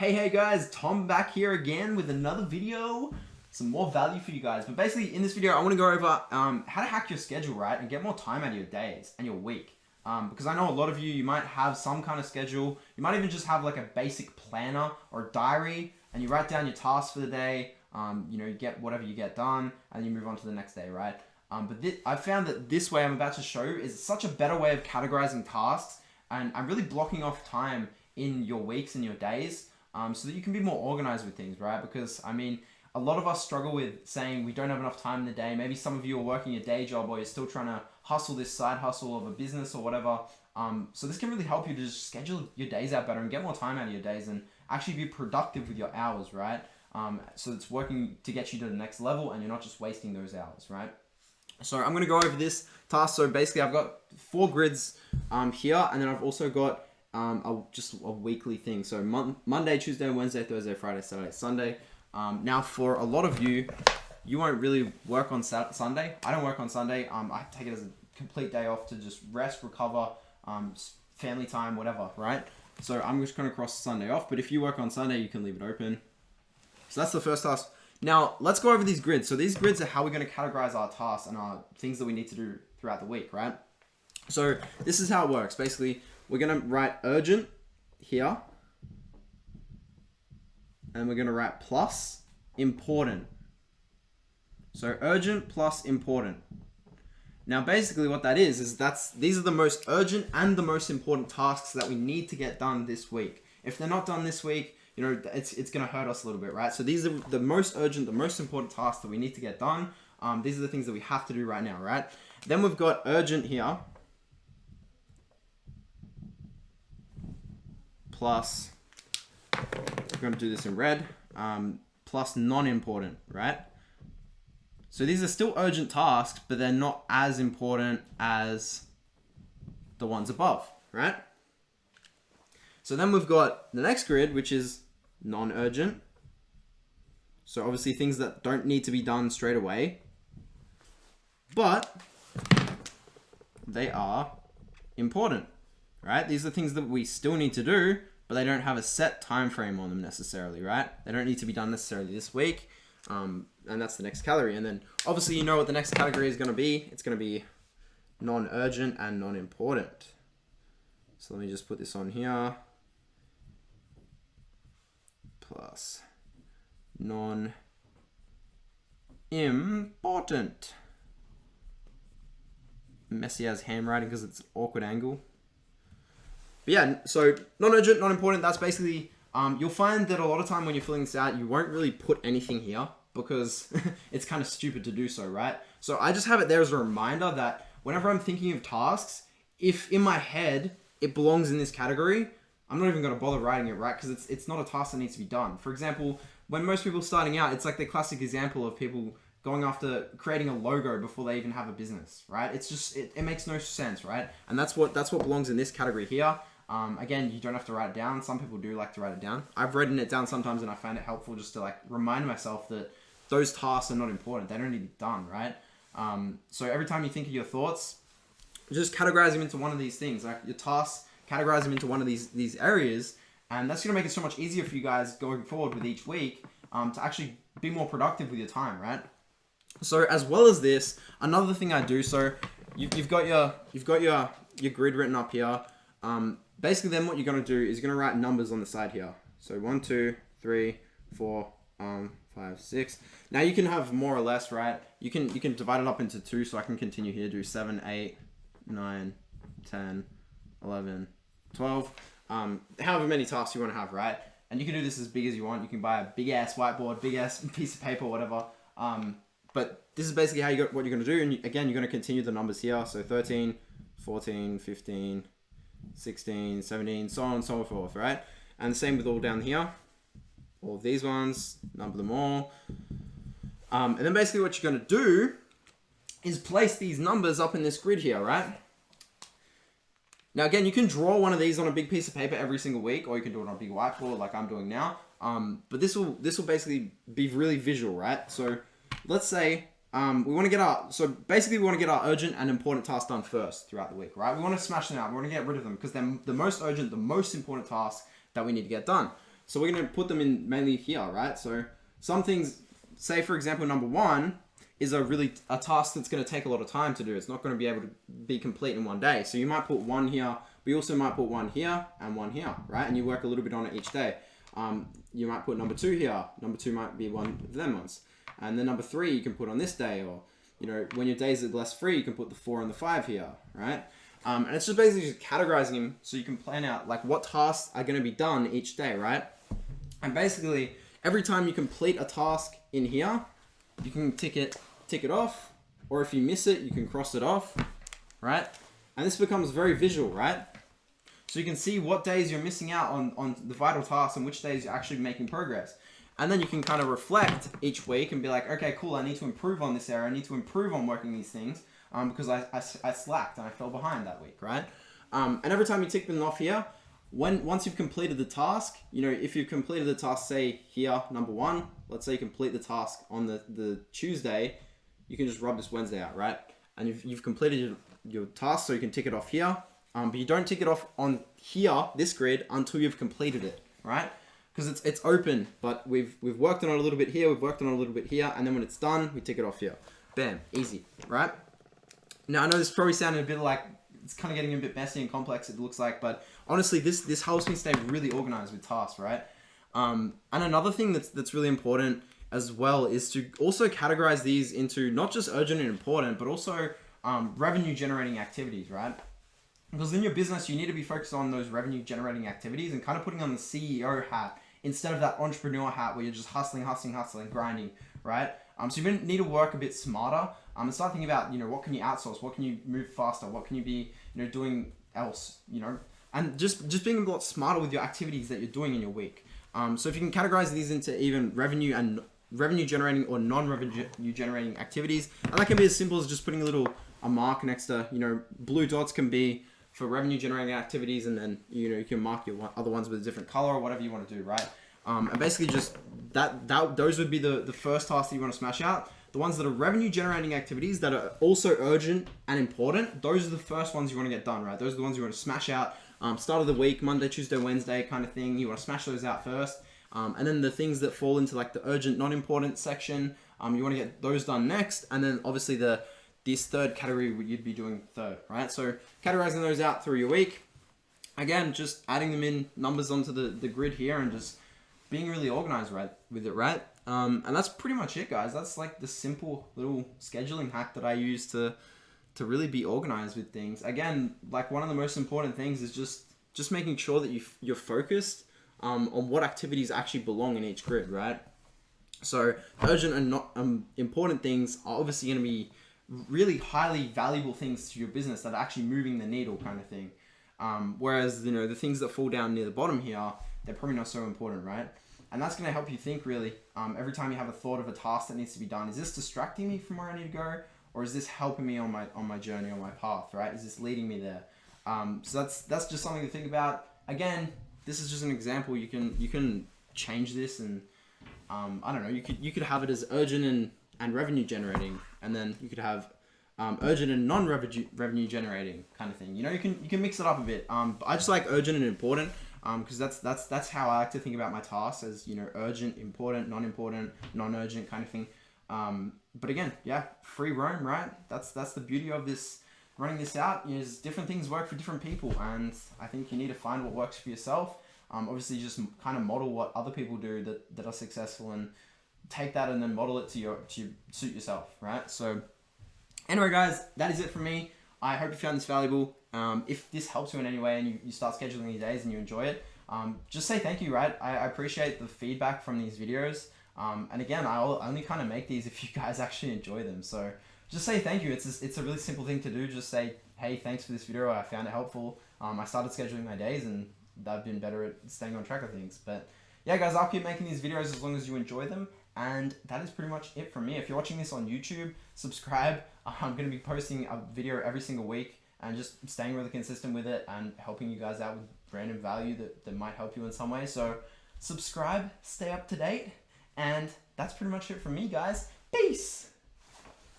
Hey guys, Tom back here again with another video. Some more value for you guys. But basically in this video, I want to go over how to hack your schedule, right? And get more time out of your days and your week. Because I know a lot of you might have some kind of schedule. You might even just have like a basic planner or a diary and you write down your tasks for the day. You get whatever you get done and you move on to the next day, right? I've found that this way I'm about to show you is such a better way of categorizing tasks, and I'm really blocking off time in your weeks and your days so that you can be more organized with things, right? Because, a lot of us struggle with saying we don't have enough time in the day. Maybe some of you are working a day job or you're still trying to hustle this side hustle of a business or whatever. So this can really help you to just schedule your days out better and get more time out of your days and actually be productive with your hours, right? So it's working to get you to the next level and you're not just wasting those hours, right? So I'm going to go over this task. So basically I've got 4 grids here, and then I've also got just a weekly thing. So Monday, Tuesday, Wednesday, Thursday, Friday, Saturday, Sunday. Now for a lot of you, you won't really work on Sunday. I don't work on Sunday. I take it as a complete day off to just rest, recover, family time, whatever, right? So I'm just going to cross Sunday off. But if you work on Sunday, you can leave it open. So that's the first task. Now, let's go over these grids. So these grids are how we're going to categorize our tasks and our things that we need to do throughout the week, right? So this is how it works. Basically, we're going to write urgent here. And we're going to write plus important. So urgent plus important. Now, basically what that is these are the most urgent and the most important tasks that we need to get done this week. If they're not done this week, it's going to hurt us a little bit, right? So these are the most urgent, the most important tasks that we need to get done. These are the things that we have to do right now, right? Then we've got urgent here. Plus, we're going to do this in red, plus non-important, right? So these are still urgent tasks, but they're not as important as the ones above, right? So then we've got the next grid, which is non-urgent. So obviously things that don't need to be done straight away, but they are important, right? These are things that we still need to do, but they don't have a set time frame on them necessarily, right? They don't need to be done necessarily this week. And that's the next category. And then obviously you know what the next category is going to be. It's going to be non-urgent and non-important. So let me just put this on here. Plus non-important. Messy as handwriting because it's an awkward angle. But yeah, so non-urgent, non-important, that's basically, you'll find that a lot of time when you're filling this out, you won't really put anything here because it's kind of stupid to do so, right? So I just have it there as a reminder that whenever I'm thinking of tasks, if in my head it belongs in this category, I'm not even going to bother writing it, right? Because it's not a task that needs to be done. For example, when most people are starting out, it's like the classic example of people going after creating a logo before they even have a business, right? It's just, it makes no sense, right? And that's what belongs in this category here. Again, you don't have to write it down. Some people do like to write it down. I've written it down sometimes and I find it helpful just to like remind myself that those tasks are not important. They don't need to be done, right? So every time you think of your thoughts, just categorize them into one of these things. Like your tasks, categorize them into one of these areas, and that's going to make it so much easier for you guys going forward with each week to actually be more productive with your time, right? So as well as this, another thing I do, so you've got your grid written up here. Basically then what you're going to do is you're going to write numbers on the side here. So 1, 2, 3, 4, 5, 6. Now you can have more or less, right? You can divide it up into 2, so I can continue here, do 7, 8, 9, 10, 11, 12. However many tasks you want to have, right? And you can do this as big as you want. You can buy a big ass whiteboard, big ass piece of paper, whatever. But this is basically what you're going to do. And again, you're going to continue the numbers here. So 13, 14, 15, 16, 17, so on and so forth, right? And the same with all down here. All of these ones, number them all. And then basically what you're going to do is place these numbers up in this grid here, right? Now again, you can draw one of these on a big piece of paper every single week, or you can do it on a big whiteboard like I'm doing now. But this will basically be really visual, right? So let's say we want to get our urgent and important tasks done first throughout the week, right? We want to smash them out. We want to get rid of them because they're the most urgent, the most important tasks that we need to get done. So we're going to put them in mainly here, right? So some things, say for example, number 1 is a task that's going to take a lot of time to do. It's not going to be able to be complete in one day. So you might put 1 here, but you also might put 1 here and 1 here, right? And you work a little bit on it each day. You might put number 2 here. Number 2 might be one of them ones. And then number 3 you can put on this day, or when your days are less free, you can put the 4 and the 5 here, right? And it's just basically just categorizing them so you can plan out like what tasks are going to be done each day, right? And basically every time you complete a task in here, you can tick it off, or if you miss it, you can cross it off, right? And this becomes very visual, right? So you can see what days you're missing out on the vital tasks and which days you're actually making progress. And then you can kind of reflect each week and be like, okay, cool, I need to improve on this area. I need to improve on working these things because I slacked and I fell behind that week, right? And every time you tick them off here, once you've completed the task, if you've completed the task, say here, number 1, let's say you complete the task on the Tuesday, you can just rub this Wednesday out, right? And you've completed your task, so you can tick it off here. But you don't tick it off on here, this grid, until you've completed it, right? Because it's open, but we've worked on it a little bit here, we've worked on it a little bit here, and then when it's done, we tick it off here. Bam, easy, right? Now I know this probably sounded a bit like it's kind of getting a bit messy and complex, it looks like, but honestly, this helps me stay really organized with tasks, right? And another thing that's really important as well is to also categorize these into not just urgent and important, but also revenue generating activities, right? Because in your business, you need to be focused on those revenue generating activities and kind of putting on the CEO hat instead of that entrepreneur hat where you're just hustling, grinding, right? So you need to work a bit smarter and start thinking about, what can you outsource? What can you move faster? What can you be, doing else, and just being a lot smarter with your activities that you're doing in your week. So if you can categorize these into even revenue generating or non-revenue generating activities, and that can be as simple as just putting a mark next to, blue dots can be for revenue generating activities, and then you can mark your other ones with a different color or whatever you want to do, right? And basically just those would be the first tasks that you want to smash out. The ones that are revenue generating activities that are also urgent and important, those are the first ones you want to get done, right? Those are the ones you want to smash out. Start of the week, Monday, Tuesday, Wednesday kind of thing. You want to smash those out first. And then the things that fall into like the urgent, non-important section, you want to get those done next. And then obviously this third category you'd be doing third, right? So categorizing those out through your week. Again, just adding them in numbers onto the grid here and just being really organized with it, right? And that's pretty much it, guys. That's like the simple little scheduling hack that I use to really be organized with things. Again, like one of the most important things is just making sure that you're focused on what activities actually belong in each grid, right? So urgent and not important things are obviously going to be really highly valuable things to your business that are actually moving the needle kind of thing. Whereas, the things that fall down near the bottom here, they're probably not so important, right? And that's going to help you think really, every time you have a thought of a task that needs to be done, is this distracting me from where I need to go? Or is this helping me on my journey, on my path, right? Is this leading me there? So that's just something to think about. Again, this is just an example. You can change this and, I don't know, you could have it as urgent and revenue generating, and then you could have urgent and non-revenue generating kind of thing. You can mix it up a bit. But I just like urgent and important because that's how I like to think about my tasks as urgent, important, non-important, non-urgent kind of thing. But again, yeah, free roam, right? That's the beauty of this running this out. Is different things work for different people, and I think you need to find what works for yourself. Obviously, just kind of model what other people do that are successful and take that and then model it to suit yourself, right? So anyway, guys, that is it from me. I hope you found this valuable. If this helps you in any way and you start scheduling your days and you enjoy it, just say thank you, right? I appreciate the feedback from these videos. And again, I'll only kind of make these if you guys actually enjoy them. So just say thank you. It's a really simple thing to do. Just say, hey, thanks for this video. I found it helpful. I started scheduling my days and I've been better at staying on track of things. But yeah, guys, I'll keep making these videos as long as you enjoy them. And that is pretty much it from me. If you're watching this on YouTube, subscribe. I'm going to be posting a video every single week and just staying really consistent with it and helping you guys out with random value that might help you in some way. So subscribe, stay up to date. And that's pretty much it from me, guys. Peace!